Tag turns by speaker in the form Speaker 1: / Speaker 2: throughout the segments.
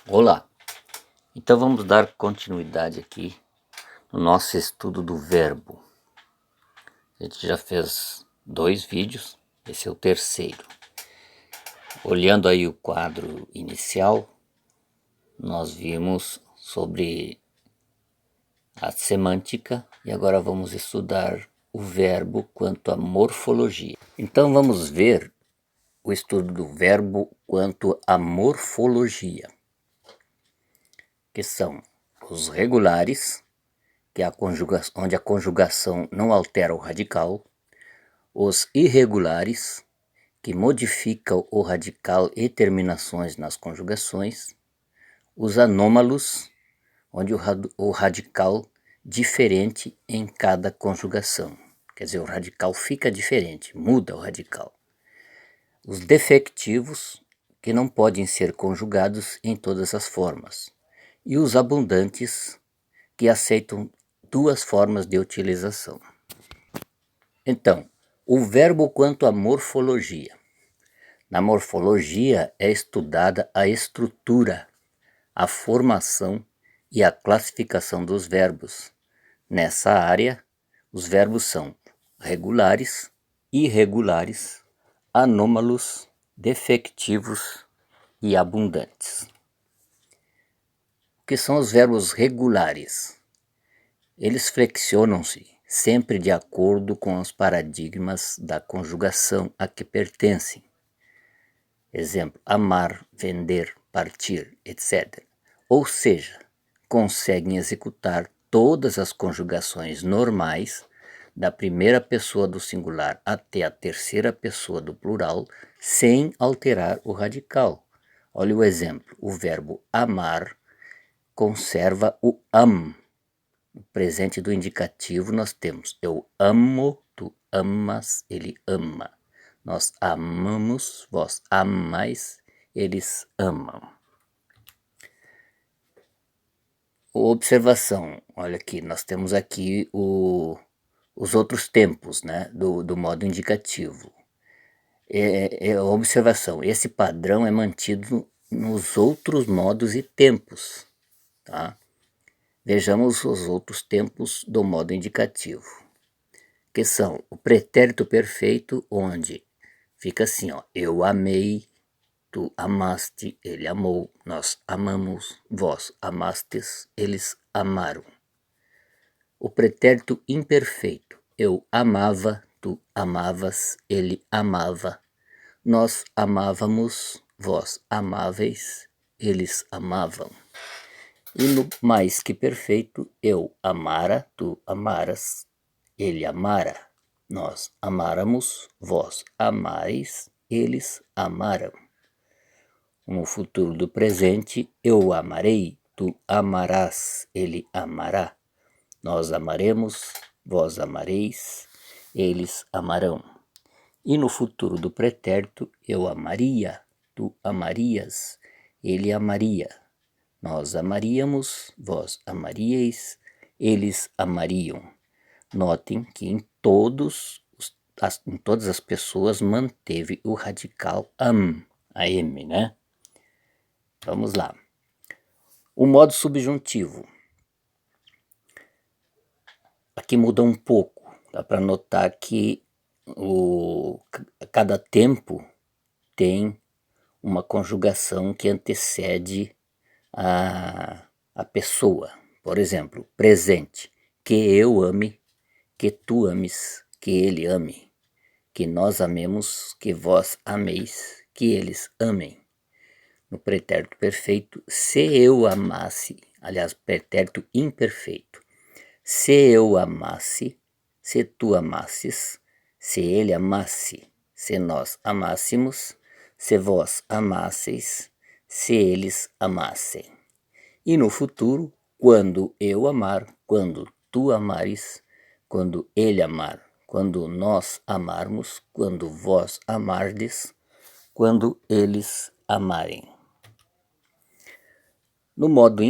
Speaker 1: Olá, então vamos dar continuidade aqui no nosso estudo do verbo. A gente já fez 2 vídeos, esse é o terceiro. Olhando aí o quadro inicial, nós vimos sobre a semântica e agora vamos estudar o verbo quanto à morfologia. Então vamos ver o estudo do verbo quanto à morfologia, que são os regulares, que é onde a conjugação não altera o radical, os irregulares, que modificam o radical e terminações nas conjugações, os anômalos, onde o radical diferente em cada conjugação, quer dizer, o radical fica diferente, muda o radical. Os defectivos, que não podem ser conjugados em todas as formas, e os abundantes, que aceitam 2 formas de utilização. Então, o verbo quanto à morfologia. Na morfologia é estudada a estrutura, a formação e a classificação dos verbos. Nessa área, os verbos são regulares, irregulares, anômalos, defectivos e abundantes. O que são os verbos regulares? Eles flexionam-se sempre de acordo com os paradigmas da conjugação a que pertencem. Exemplo, amar, vender, partir, etc. Ou seja, conseguem executar todas as conjugações normais da primeira pessoa do singular até a terceira pessoa do plural sem alterar o radical. Olha o exemplo, o verbo amar conserva o am. No presente do indicativo nós temos eu amo, tu amas, ele ama. Nós amamos, vós amais, eles amam. Observação, olha aqui, nós temos aqui os outros tempos, né, do modo indicativo. Observação, esse padrão é mantido nos outros modos e tempos, tá? Vejamos os outros tempos do modo indicativo, que são o pretérito perfeito, onde fica assim, ó, eu amei, tu amaste, ele amou, nós amamos, vós amastes, eles amaram. O pretérito imperfeito, eu amava, tu amavas, ele amava, nós amávamos, vós amáveis, eles amavam. E no mais que perfeito, eu amara, tu amaras, ele amara, nós amáramos, vós amais, eles amaram. No futuro do presente, eu amarei, tu amarás, ele amará, nós amaremos, vós amareis, eles amarão. E no futuro do pretérito, eu amaria, tu amarias, ele amaria, nós amaríamos, vós amaríeis, eles amariam. Notem que em todas as pessoas manteve o radical a M, né? Vamos lá. O modo subjuntivo. Aqui muda um pouco, dá para notar que cada tempo tem uma conjugação que antecede a pessoa. Por exemplo, presente, que eu ame, que tu ames, que ele ame, que nós amemos, que vós ameis, que eles amem. No pretérito perfeito, se eu amasse, aliás, pretérito imperfeito, se eu amasse, se tu amasses, se ele amasse, se nós amássemos, se vós amasseis, se eles amassem. E no futuro, quando eu amar, quando tu amares, quando ele amar, quando nós amarmos, quando vós amardes, quando eles amarem. No modo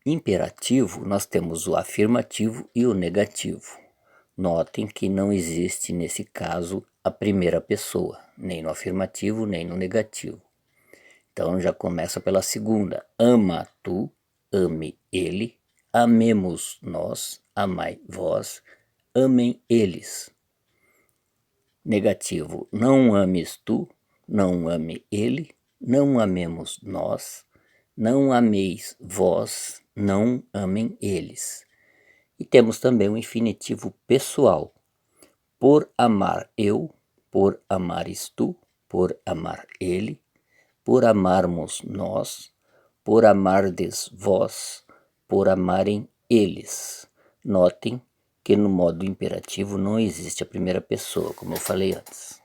Speaker 1: imperativo, nós temos o afirmativo e o negativo. Notem que não existe nesse caso a primeira pessoa, nem no afirmativo, nem no negativo. Então já começa pela segunda. Ama tu, ame ele, amemos nós, amai vós, amem eles. Negativo. Não ames tu, não ame ele, não amemos nós, não ameis vós, não amem eles. E temos também o infinitivo pessoal. Por amar eu, por amares tu, por amar ele, por amarmos nós, por amardes vós, por amarem eles. Notem que no modo imperativo não existe a primeira pessoa, como eu falei antes.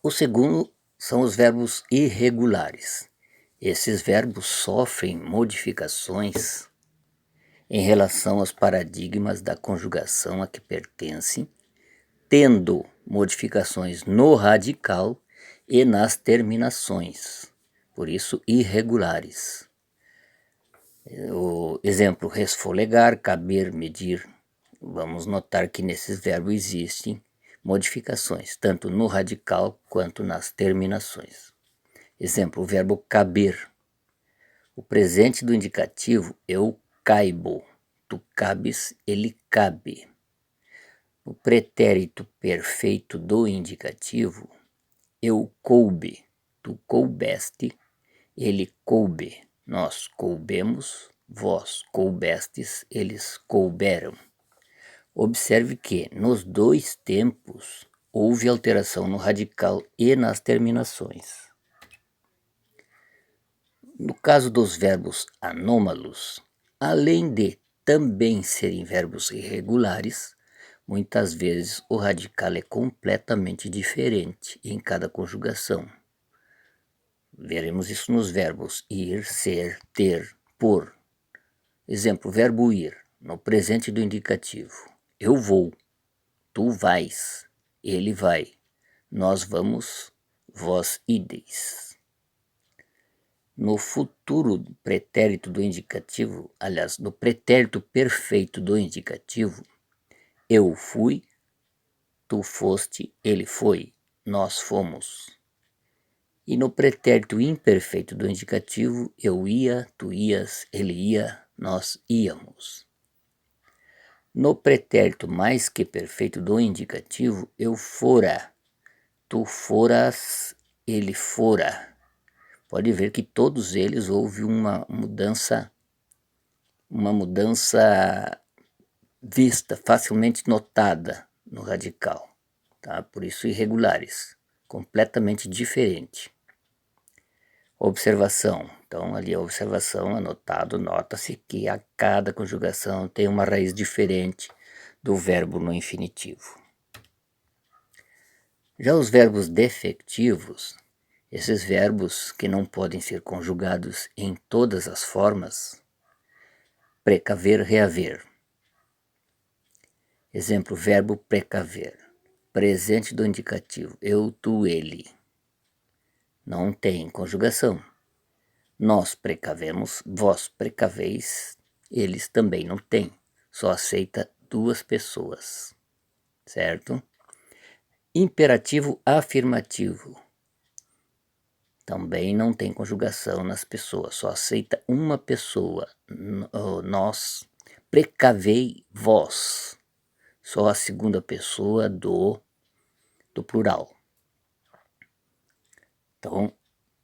Speaker 1: O segundo são os verbos irregulares. Esses verbos sofrem modificações em relação aos paradigmas da conjugação a que pertencem, tendo modificações no radical e nas terminações, por isso irregulares. O exemplo, resfolegar, caber, medir. Vamos notar que nesses verbos existem modificações, tanto no radical quanto nas terminações. Exemplo, o verbo caber. O presente do indicativo eu caibo, tu cabes, ele cabe. O pretérito perfeito do indicativo eu coube, tu coubeste, ele coube, nós coubemos, vós coubestes, eles couberam. Observe que nos dois tempos houve alteração no radical e nas terminações. No caso dos verbos anômalos, além de também serem verbos irregulares, muitas vezes o radical é completamente diferente em cada conjugação. Veremos isso nos verbos ir, ser, ter, por. Exemplo, verbo ir, no presente do indicativo. Eu vou, tu vais, ele vai, nós vamos, vós ides. No futuro pretérito do indicativo, aliás, no pretérito perfeito do indicativo, eu fui, tu foste, ele foi, nós fomos. E no pretérito imperfeito do indicativo, eu ia, tu ias, ele ia, nós íamos. No pretérito mais que perfeito do indicativo, eu fora, tu foras, ele fora. Pode ver que todos eles houve uma mudança vista, facilmente notada no radical, tá? Por isso irregulares, completamente diferente. Observação. Então, ali a observação, anotado, nota-se que a cada conjugação tem uma raiz diferente do verbo no infinitivo. Já os verbos defectivos, esses verbos que não podem ser conjugados em todas as formas, precaver, reaver. Exemplo, verbo precaver. Presente do indicativo, eu, tu, ele. Não tem conjugação. Nós precavemos, vós precaveis, eles também não têm. Só aceita duas pessoas, certo? Imperativo afirmativo. Também não tem conjugação nas pessoas, só aceita uma pessoa. Nós precavei vós. Só a segunda pessoa do plural. Então,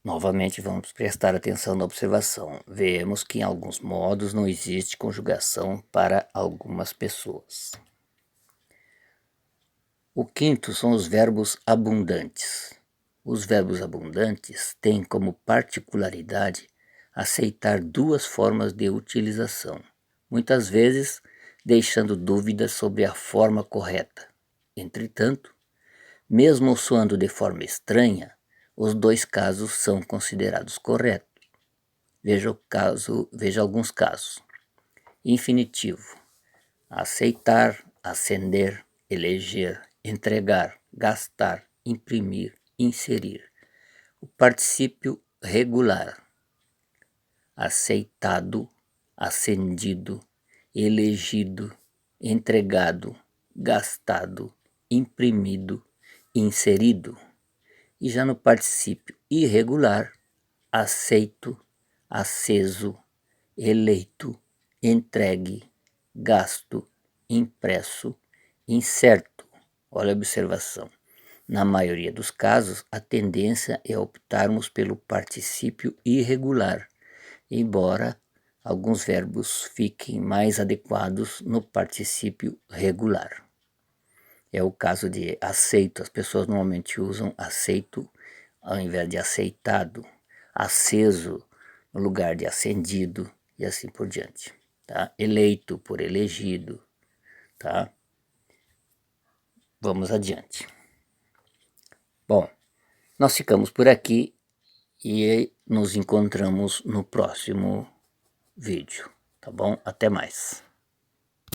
Speaker 1: novamente vamos prestar atenção na observação. Vemos que em alguns modos não existe conjugação para algumas pessoas. O quinto são os verbos abundantes. Os verbos abundantes têm como particularidade aceitar duas formas de utilização, muitas vezes deixando dúvidas sobre a forma correta. Entretanto, mesmo soando de forma estranha, os dois casos são considerados corretos. Veja alguns casos. Infinitivo: aceitar, acender, eleger, entregar, gastar, imprimir, inserir. O particípio regular: aceitado, acendido, elegido, entregado, gastado, imprimido, inserido. E já no particípio irregular, aceito, aceso, eleito, entregue, gasto, impresso, incerto. Olha a observação. Na maioria dos casos, a tendência é optarmos pelo particípio irregular, embora alguns verbos fiquem mais adequados no particípio regular. É o caso de aceito, as pessoas normalmente usam aceito ao invés de aceitado, aceso no lugar de acendido e assim por diante, tá? Eleito por elegido, tá? Vamos adiante. Bom, nós ficamos por aqui e nos encontramos no próximo vídeo, tá bom? Até mais.